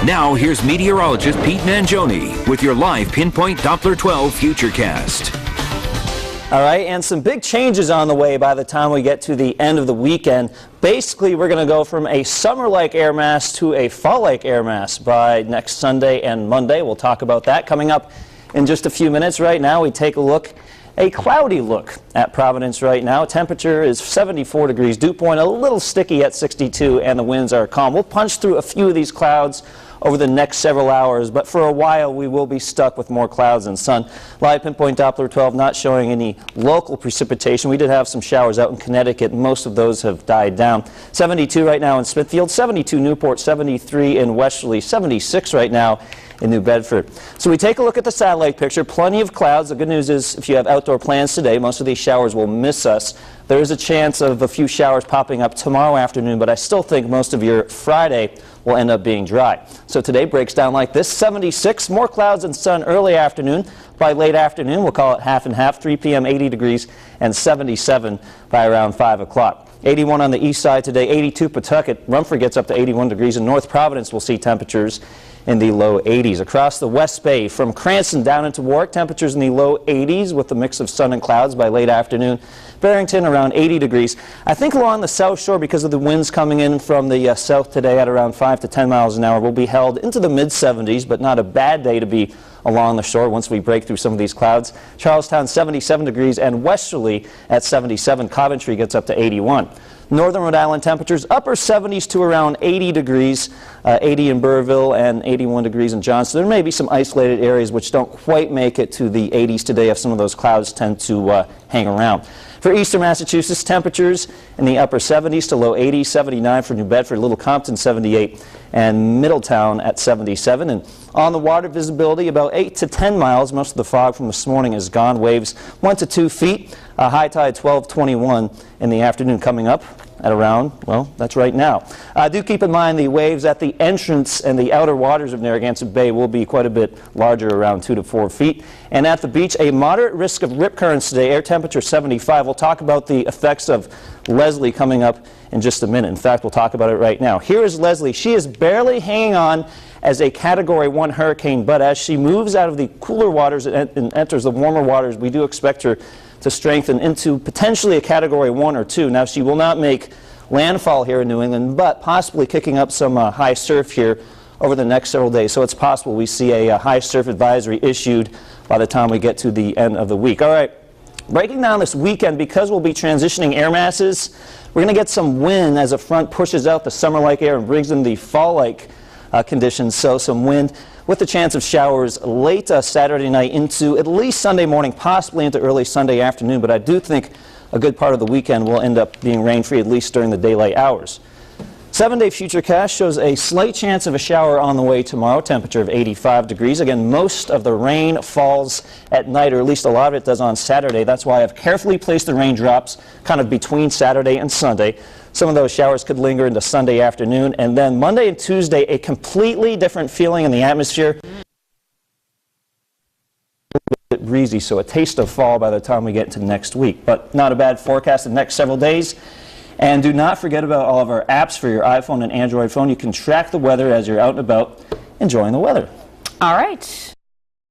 Now here's meteorologist Pete Mangione with your live Pinpoint Doppler 12 Futurecast. All right, and some big changes on the way by the time we get to the end of the weekend. Basically, we're going to go from a summer-like air mass to a fall-like air mass by next Sunday and Monday. We'll talk about that coming up in just a few minutes. Right now, we take a cloudy look at Providence right now. Temperature is 74 degrees. Dew point a little sticky at 62, and the winds are calm. We'll punch through a few of these clouds over the next several hours, but for a while we will be stuck with more clouds than sun. Live Pinpoint Doppler 12 not showing any local precipitation. We did have some showers out in Connecticut. Most of those have died down. 72 right now in Smithfield, 72 Newport, 73 in Westerly, 76 right now in New Bedford. So we take a look at the satellite picture. Plenty of clouds. The good news is if you have outdoor plans today, most of these showers will miss us. There is a chance of a few showers popping up tomorrow afternoon, but I still think most of your Friday will end up being dry. So today breaks down like this: 76, more clouds and sun early afternoon. By late afternoon, we'll call it half and half. 3 p.m. 80 degrees and 77 by around 5 o'clock. 81 on the east side today, 82 Pawtucket. Rumford gets up to 81 degrees. In North Providence, we'll see temperatures in the low 80s. Across the West Bay, from Cranston down into Warwick, temperatures in the low 80s with a mix of sun and clouds by late afternoon. Barrington around 80 degrees. I think along the South Shore, because of the winds coming in from the south today at around 5 to 10 miles an hour, will be held into the mid-70s, but not a bad day to be along the shore once we break through some of these clouds. Charlestown 77 degrees and westerly at 77. Coventry gets up to 81. Northern Rhode Island temperatures upper 70s to around 80 degrees, 80 in Burrillville and 81 degrees in Johnston. There may be some isolated areas which don't quite make it to the 80s today if some of those clouds tend to hang around. For eastern Massachusetts, temperatures in the upper 70s to low 80s, 79 for New Bedford, Little Compton 78, and Middletown at 77. And on the water, visibility about 8 to 10 miles. Most of the fog from this morning is gone. Waves 1 to 2 feet. High tide 12:21 in the afternoon coming up at around, well, that's right now. Do keep in mind the waves at the entrance and the outer waters of Narragansett Bay will be quite a bit larger, around 2 to 4 feet. And at the beach, a moderate risk of rip currents today, air temperature 75. We'll talk about the effects of Leslie coming up in just a minute. In fact, we'll talk about it right now. Here is Leslie. She is barely hanging on as a Category 1 hurricane, but as she moves out of the cooler waters and enters the warmer waters, we do expect her to strengthen into potentially a Category 1 or 2. Now, she will not make landfall here in New England, but possibly kicking up some high surf here over the next several days. So it's possible we see a high surf advisory issued by the time we get to the end of the week. All right, breaking down this weekend, because we'll be transitioning air masses, we're going to get some wind as a front pushes out the summer-like air and brings in the fall-like conditions. So some wind with the chance of showers late Saturday night into at least Sunday morning, possibly into early Sunday afternoon. But I do think a good part of the weekend will end up being rain-free, at least during the daylight hours. 7-day Futurecast shows a slight chance of a shower on the way tomorrow, temperature of 85 degrees. Again, most of the rain falls at night, or at least a lot of it does on Saturday. That's why I've carefully placed the raindrops kind of between Saturday and Sunday. Some of those showers could linger into Sunday afternoon, and then Monday and Tuesday, a completely different feeling in the atmosphere. A bit breezy, so a taste of fall by the time we get to next week, but not a bad forecast the next several days. And do not forget about all of our apps for your iPhone and Android phone. You can track the weather as you're out and about enjoying the weather. All right.